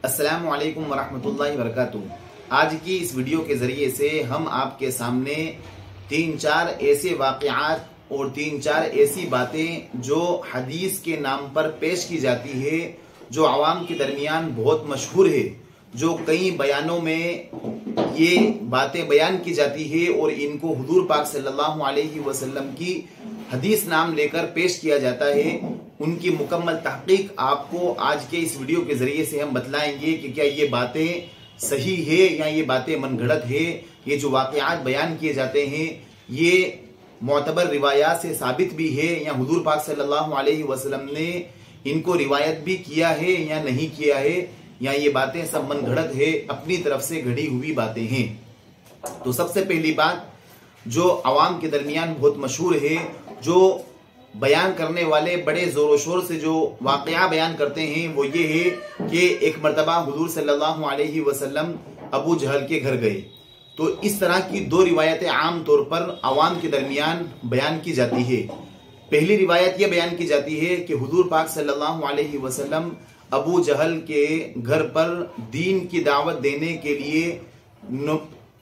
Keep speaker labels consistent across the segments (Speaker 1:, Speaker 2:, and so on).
Speaker 1: अस्सलामु अलैकुम वरहमतुल्लाहि वबरकातुहू। आज की इस वीडियो के ज़रिए से हम आपके सामने 3-4 ऐसे वाक़यात और 3-4 ऐसी बातें जो हदीस के नाम पर पेश की जाती है, जो आवाम के दरमियान बहुत मशहूर है, जो कई बयानों में ये बातें बयान की जाती है और इनको हुजूर पाक सल्लल्लाहु अलैहि वसल्लम की हदीस नाम लेकर पेश किया जाता है, उनकी मुकम्मल तहकीक आपको आज के इस वीडियो के जरिए से हम बतलाएंगे कि क्या ये बातें सही है या ये बातें मनगढ़ंत है। ये जो वाक़यात बयान किए जाते हैं ये मोतबर रिवायात से साबित भी है या हुजूर पाक सल्लल्लाहु अलैहि वसल्लम ने इनको रिवायत भी किया है या नहीं किया है, या ये बातें सब मनगढ़ंत है, अपनी तरफ से घड़ी हुई बातें हैं। तो सबसे पहली बात जो आवाम के दरमियान बहुत मशहूर है, जो बयान करने वाले बड़े जोर शोर से जो वाक़या बयान करते हैं, वो ये है कि एक मरतबा हुजूर सल्लल्लाहु अलैहि वसल्लम अबू जहल के घर गए। तो इस तरह की दो रिवायतें आम तौर पर आवाम के दरमियान बयान की जाती है। पहली रिवायत यह बयान की जाती है कि हुजूर पाक सल्लल्लाहु अलैहि वसल्लम अबू जहल के घर पर दीन की दावत देने के लिए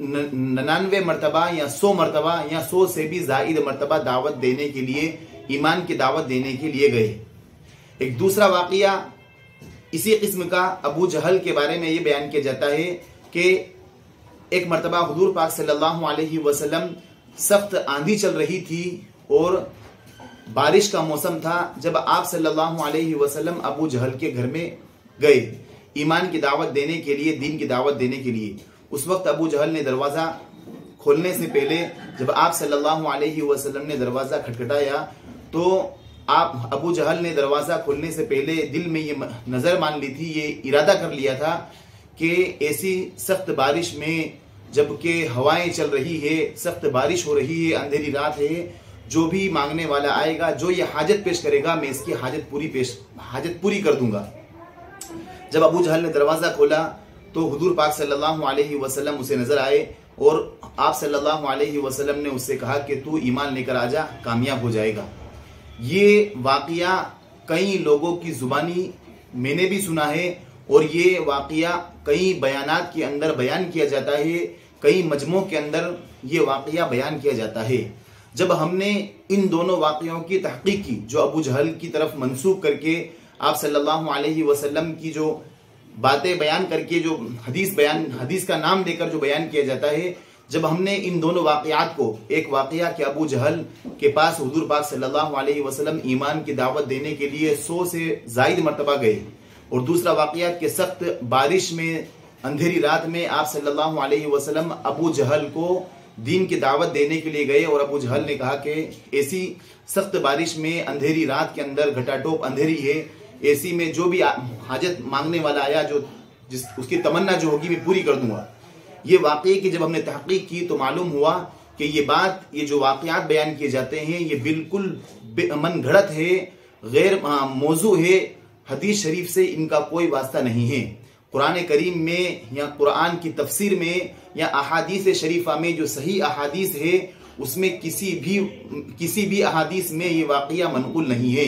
Speaker 1: 99 मरतबा या 100 मरतबा या 100 से भी ज़ायद मरतबा दावत देने के लिए, ईमान की दावत देने के लिए गए। एक दूसरा वाक़या इसी किस्म का अबू जहल के बारे में ये बयान किया जाता है कि एक मरतबा हुजूर पाक सल्लल्लाहु अलैहि वसल्लम सख्त आंधी चल रही थी और बारिश का मौसम था, जब आप सल्लल्लाहु अलैहि वसल्लम अबू जहल के घर में गए ईमान की दावत देने के लिए, दीन की दावत देने के लिए। उस वक्त अबू जहल ने दरवाज़ा खोलने से पहले जब आप सल्लल्लाहु अलैहि वसल्लम ने दरवाज़ा खटखटाया तो आप अबू जहल ने दरवाज़ा खोलने से पहले दिल में ये नज़र मान ली थी, ये इरादा कर लिया था कि ऐसी सख्त बारिश में जबकि हवाएं चल रही है, सख्त बारिश हो रही है, अंधेरी रात है, जो भी मांगने वाला आएगा, जो ये हाजत पेश करेगा, मैं इसकी हाजत पूरी कर दूंगा। जब अबू जहल ने दरवाज़ा खोला तो हुजूर पाक सल्लल्लाहु अलैहि वसल्लम उसे नजर आए और आप सल्लल्लाहु अलैहि वसल्लम ने उससे कहा कि तू ईमान लेकर आजा, कामयाब हो जाएगा। ये वाक़या कई लोगों की जुबानी मैंने भी सुना है और ये वाक़या कई बयानात के अंदर बयान किया जाता है, कई मजमों के अंदर ये वाक़या बयान किया जाता है। जब हमने इन दोनों वाक़यों की तहकीक की, जो अबू जहल की तरफ मंसूब करके आप सल्लल्लाहु अलैहि वसल्लम की जो बातें बयान करके जो हदीस का नाम लेकर जो बयान किया जाता है, जब हमने इन दोनों वाक़यात को, एक वाक़या कि अबू जहल के पास हुजूर पाक सल्लल्लाहु अलैहि वसल्लम ईमान की दावत देने के लिए 100 से ज़ायद मरतबा गए, और दूसरा वाक़या कि सख्त बारिश में अंधेरी रात में आप सल्लल्लाहु अलैहि वसल्लम अबू जहल को दीन की दावत देने के लिए गए और अबू जहल ने कहा कि ऐसी सख्त बारिश में अंधेरी रात के अंदर घटाटोप अंधेरी है, ऐसी में जो भी हाजत मांगने वाला आया, उसकी तमन्ना जो होगी मैं पूरी कर दूंगा। ये वाक़ये की जब हमने तहकीक की तो मालूम हुआ कि ये जो वाक़यात बयान किए जाते हैं ये बिल्कुल मनगढ़ंत है, गैर मौजू है, हदीस शरीफ से इनका कोई वास्ता नहीं है। कुरान करीम में या कुरान की तफसीर में या अहादीस शरीफा में जो सही अहादीस है उसमें किसी भी अहादीस में ये वाक़या मनक़ूल नहीं है।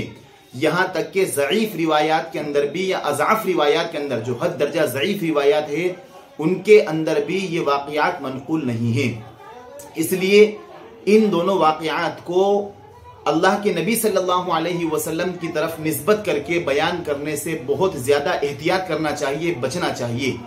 Speaker 1: यहाँ तक के ज़ईफ़ रिवायात के अंदर भी या अज़ाफ़ रिवायात के अंदर, जो हद दर्जा ज़ईफ़ रिवायात है उनके अंदर भी ये वाक़यात मनक़ूल नहीं है। इसलिए इन दोनों वाक़यात को अल्लाह के नबी सल्लल्लाहु अलैहि वसल्लम की तरफ निस्बत करके बयान करने से बहुत ज़्यादा एहतियात करना चाहिए, बचना चाहिए।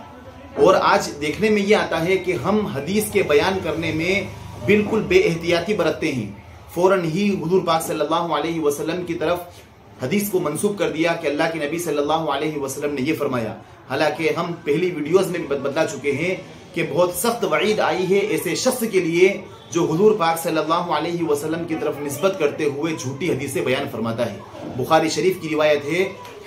Speaker 1: और आज देखने में ये आता है कि हम हदीस के बयान करने में बिल्कुल बेएहतियाती बरतते हैं, फ़ौरन ही हुजूर पाक सल्लल्लाहु अलैहि वसल्लम की तरफ हदीस को मंसूब कर दिया कि अल्लाह के नबी सल्लल्लाहु अलैहि वसल्लम ने ये फरमाया। हालांकि हम पहली वीडियोस में भी बतला चुके हैं कि बहुत सख्त वईद आई है ऐसे शख्स के लिए जो हुजूर पाक सल्लल्लाहु अलैहि वसल्लम की तरफ निस्बत करते हुए झूठी हदीसें बयान फरमाता है। बुखारी शरीफ की रिवायत है,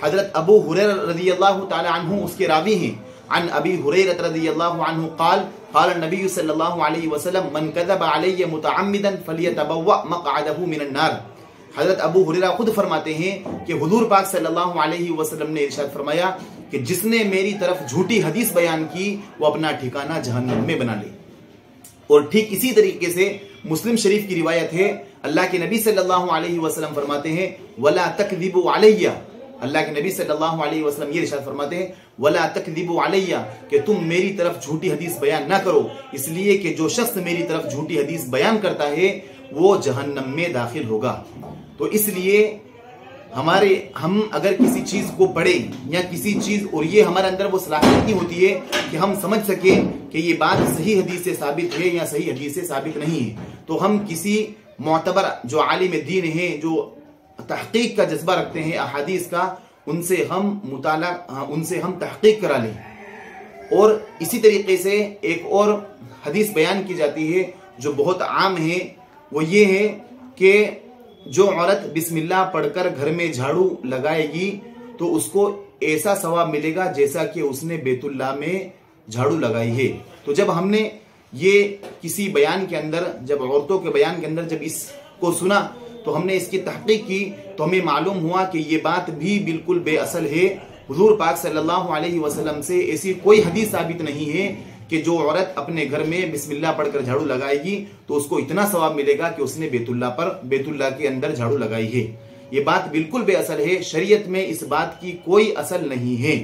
Speaker 1: हजरत अबू हुरैरा रज़ियल्लाहु ताला अन्हु उसके रावी हैं, अन अबी हुरैरा रज़ियल्लाहु अन्हु क़ाल क़ाल नबी सल्लल्लाहु अलैहि वसल्लम मन कज़ब अलैहि मुतअम्मिदन फलियतबव्वा मक़अदहु मिनन नार। हजरत अबू हुरैरा खुद फरमाते हैं कि हुजूर पाक सल्लल्लाहु अलैहि वसल्लम ने इरशाद फरमाया कि जिसने मेरी तरफ झूठी हदीस बयान की वो अपना ठिकाना जहन्नम में बना ले। और ठीक इसी तरीके से मुस्लिम शरीफ की रिवायत है, अल्लाह के नबी सल्लल्लाहु अलैहि वसल्लम फरमाते हैं वला तकज़िबू अलैया, अल्लाह के नबी सल्लल्लाहु अलैहि वसल्लम ये इरशाद फरमाते हैं वला तकदिबु अलैया, कि तुम मेरी तरफ झूठी हदीस बयान ना करो, इसलिए कि जो शख्स मेरी तरफ झूठी हदीस बयान करता है वो जहन्नम में दाखिल होगा। तो इसलिए हम अगर किसी चीज को पढ़ें या किसी चीज, और ये हमारे अंदर वो सलाहियत नहीं होती है कि हम समझ सके कि ये बात सही हदीस से साबित है या सही हदीस से साबित नहीं है, तो हम किसी मोतबर जो आलिम दीन है, जो तहकीक का जज्बा रखते हैं अहादीस का, उनसे हम तहकीक करा लें। और इसी तरीके से एक और हदीस बयान की जाती है जो बहुत आम है, वो ये है कि जो औरत बिस्मिल्लाह पढ़कर घर में झाड़ू लगाएगी तो उसको ऐसा सवाब मिलेगा जैसा कि उसने बैतुल्लाह में झाड़ू लगाई है। तो जब हमने ये किसी बयान के अंदर, जब औरतों के बयान के अंदर जब इसको सुना तो हमने इसकी तहकीक की, तो हमें मालूम हुआ कि ये बात भी बिल्कुल बेअसल है। हुजूर पाक सल्लल्लाहु अलैहि वसल्लम से ऐसी कोई हदीस साबित नहीं है कि जो औरत अपने घर में बिस्मिल्लाह पढ़कर झाड़ू लगाएगी तो उसको इतना सवाब मिलेगा कि उसने बैतुल्लाह के अंदर झाड़ू लगाई है। ये बात बिल्कुल बेअसल है, शरीयत में इस बात की कोई असल नहीं है।